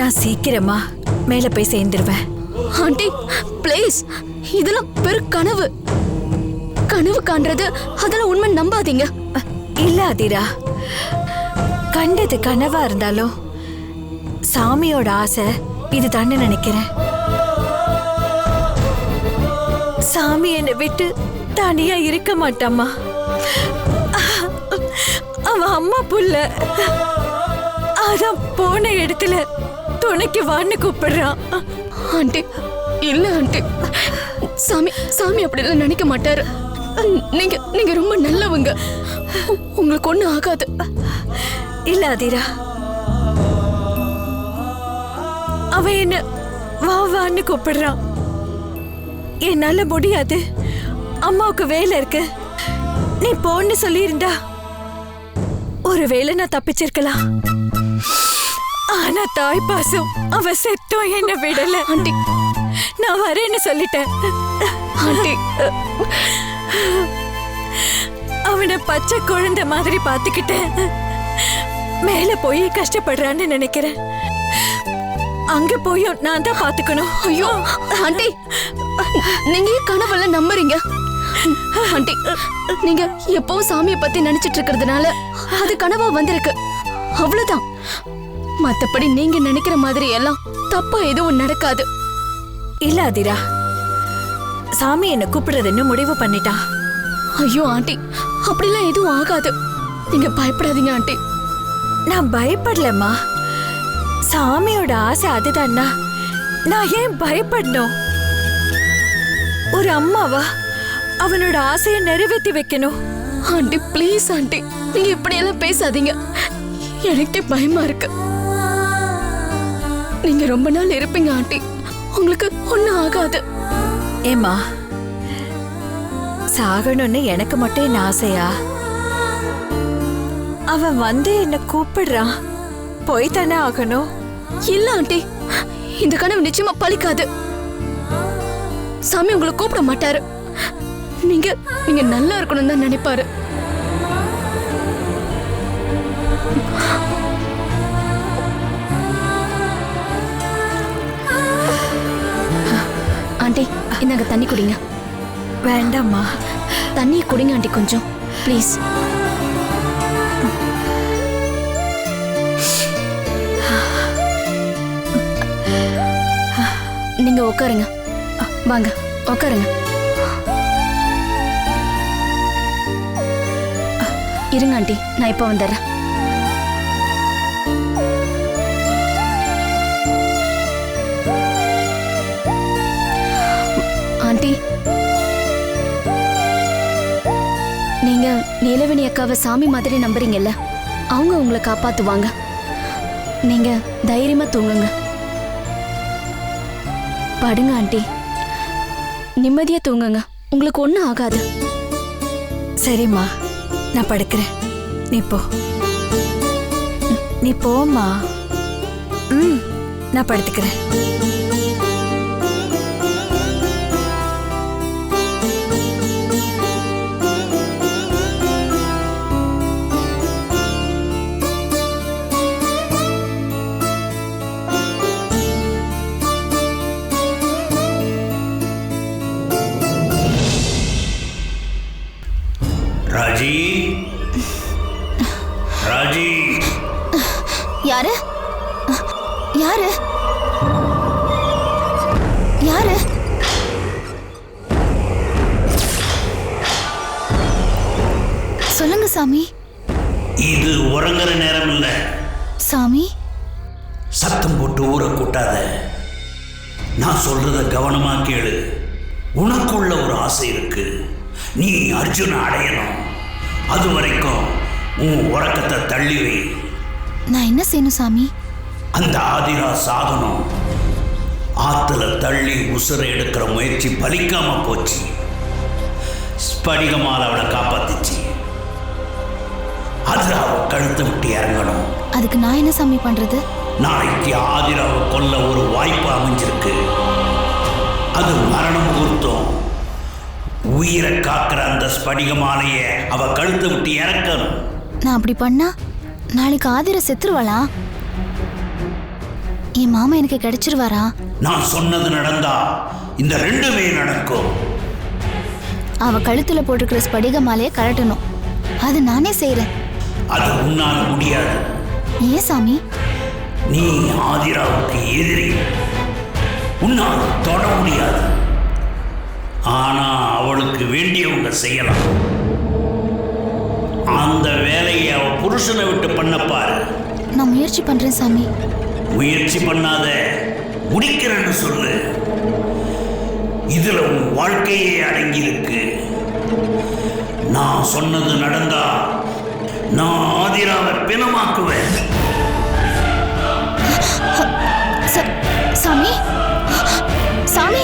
நான் சீக்கிரமா மேல போய் சேர்ந்துருவேன். ஆண்டி ப்ளீஸ், இதெல்லாம் பெரும் கனவு. கனவு காண்றது அதெல்லாம் உண்மை நம்பாதீங்க. இல்ல அதிரா, கண்டது கனவா இருந்தாலும் சாமியோட ஆசை இதுதான்னு நினைக்கிறேன். சாமி என்னை விட்டு தனியா இருக்க மாட்டாமா. அவன் அம்மா புள்ள, அதான் போன இடத்துல துணைக்கு வான்னு கூப்பிடுறான். ஆண்டி இல்ல ஆண்டி, சாமி சாமி அப்படிலாம் நினைக்க மாட்டாரு. நீங்க நீங்க ரொம்ப நல்லவங்க, உங்களுக்கு ஒண்ணும் ஆகாது. இல்ல அதிரா, அவன் என்ன வா வான்னு கூப்பிடுறான். என்னால முடியாது, அம்மாவுக்கு வேலை இருக்கு, நீ போன்னு சொல்லியிருந்தா ஒருவேளை நான் தப்பிச்சிருக்கலாம். ஆனா தாய் பாசம் அவ செத்தோம் என்ன விடல. ஆண்டி நான் வரேன்னு சொல்லிட்டேன். ஆண்டி அவனை பச்சை குழந்தை மாதிரி பாத்துக்கிட்டேன். மேல போய் கஷ்டப்படுறான்னு நினைக்கிறேன். அங்க போயும் நான் தான் பாத்துக்கணும். ஐயோ ஆண்டி, நீங்க ஏன் கனவுல நம்புறீங்க? ஆண்டி நீங்க எப்பவும் சாமியை பத்தி நினைச்சிட்டு இருக்கிறதுனால அது கனவா வந்திருக்கு, அவ்வளவுதான். மத்தபடி நீங்க நினைக்கிற மாதிரி எல்லாம் தப்பா எதுவும் நடக்காது. இல்ல அதிரா, சாமி என்ன கூப்பிடுறதுன்னு முடிவு பண்ணிட்டான். ஐயோ ஆண்டி, அப்படிலாம் எதுவும் ஆகாது, நீங்க பயப்படாதீங்க ஆண்டி. நான் பயப்படலம்மா, சாமியோட ஆசை அதுதான்னா நான் ஏன் பயப்படணும்? ஒரு அம்மாவா அவனோட ஆசையை நிறைவேற்றி வைக்கணும். ஆண்டி ப்ளீஸ் ஆண்டி, நீங்க இப்படியெல்லாம் பேசாதீங்க, எனக்கே பயமா இருக்கு. நீங்க ரொம்ப நாள் இருப்பீங்க ஆண்டி, உங்களுக்கு ஒண்ணும் ஆகாது. ஏமா, சாகணும்னு எனக்கு மட்டும் என்ன ஆசையா? அவன் வந்து என்ன கூப்பிடுறான், போய் தானே ஆகணும். இல்ல ஆண்டி, இந்த கனவு நிச்சயமா பலிக்காது. சாமி உங்களை கூப்பிட மாட்டாரு, நீங்க நீங்க நல்லா இருக்கணும் தான் நினைப்பாரு. ஆண்டி இந்தாங்க தண்ணி குடிங்க. வேண்டாம்மா, தண்ணியை குடிங்க ஆண்டி கொஞ்சம் ப்ளீஸ். நீங்க உட்காருங்க, வாங்க உட்காருங்க. இருங்க ஆண்டி, நான் இப்ப வந்துடுறேன். ஆண்டி நீங்க நீலவேணி அக்காவை சாமி மாதிரி நம்புறீங்கல்ல, அவங்க உங்களை காப்பாத்துவாங்க. நீங்க தைரியமா தூங்குங்க, படுங்க ஆண்டி, நிம்மதியா தூங்குங்க, உங்களுக்கு ஒண்ணும் ஆகாது. சரிம்மா, நான் படுக்கிறேன், நீ போ. நீ போம்மா. நான் படுத்துக்கிறேன். ராஜி, ராஜி. யாரு யாரு யாரு? சொல்லுங்க சாமி. இது உறங்குற நேரம் இல்ல சாமி. சத்தம் போட்டு ஊரை கூட்டாத, நான் சொல்றத கவனமா கேளு. உனக்குள்ள ஒரு ஆசை இருக்கு, நீ அர்ஜுனை அடையணும். அது வரைக்கும் உன் உறக்கத்தை தள்ளி வை. நான் என்ன செய்யணும் சாமி? அந்த ஆதிரா சாகணும். ஆத்துல தள்ளி உசுரை எடுக்கிற முயற்சி பலிக்காம போச்சு. ஸ்படிகமால் அவளை காப்பாத்திச்சு. அது அவ கழுத்தை விட்டு இறங்கணும். அதுக்கு நான் என்ன சாமி பண்றது? நாளைக்கு ஆதிராவை கொல்ல ஒரு வாய்ப்பு அமைஞ்சிருக்கு. அது மரண முகூர்த்தம். உயிரை காக்கிற அந்த ஸ்படிக மாலையை அவ கழுத்தை விட்டு இறக்கணும். நான் அப்படி பண்ணா நாளைக்கு ஆதிரா செத்துருவாளா? என் மாமா எனக்கு கிடைச்சிருவாரா? நான் சொன்னது நடந்தா இந்த ரெண்டுமே நடக்கும். அவ கழுத்துல போட்டிருக்கிற ஸ்படிக மாலையை கழட்டணும். அது நானே செய்யறேன். அது உன்னால முடியாது. ஏன் சாமி? நீ ஆதிராவுக்கு எதிரி. உன்னால் தொட முடியாது. ஆனா அவளுக்கு வேண்டியவங்க செய்யலாம். அந்த வேலையை அவ புருஷனை விட்டு பண்ண பாரு. நான் முயற்சி பண்றேன் சாமி. முயற்சி பண்ணாத, முடிக்கிறேன்னு சொல்லு. இதுல உன் வாழ்க்கையே அடங்கி இருக்கு. நான் சொன்னது நடந்தா நான் ஆதிராவை பிணமாக்குவேன். சாமி சாமி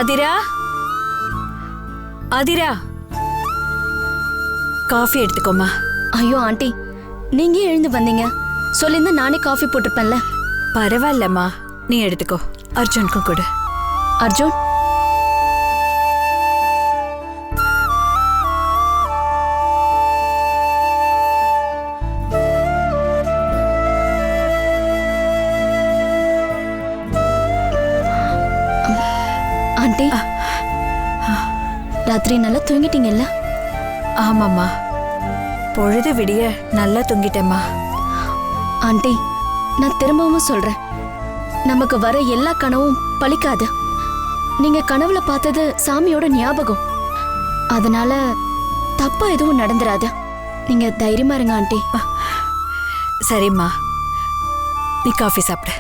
ஆதிரா, ஆதிரா, காஃபி எடுத்துக்கோமா. ஐயோ ஆண்டி, நீங்க எழுந்து வந்தீங்க. சொல்லிருந்தா நானே காஃபி போட்டிருப்பேன்ல. பரவாயில்லம்மா, நீ எடுத்துக்கோ. அர்ஜுனுக்கும் கொடு. அர்ஜுன், ஆண்டி, ராத்திரி நல்லா தூங்கிட்டீங்கல்ல? ஆமாம்மா, பொழுது விடிய நல்லா தூங்கிட்டேம்மா. ஆண்டி, நான் திரும்பவும் சொல்றேன், நமக்கு வர எல்லா கனவும் பலிக்காது. நீங்க கனவுல பார்த்தது சாமியோட ஞாபகம். அதனால தப்பா எதுவும் நடந்துராது. நீங்க தைரியமா இருங்க ஆண்டி. சரிம்மா, நீ காஃபி சாப்பிடு.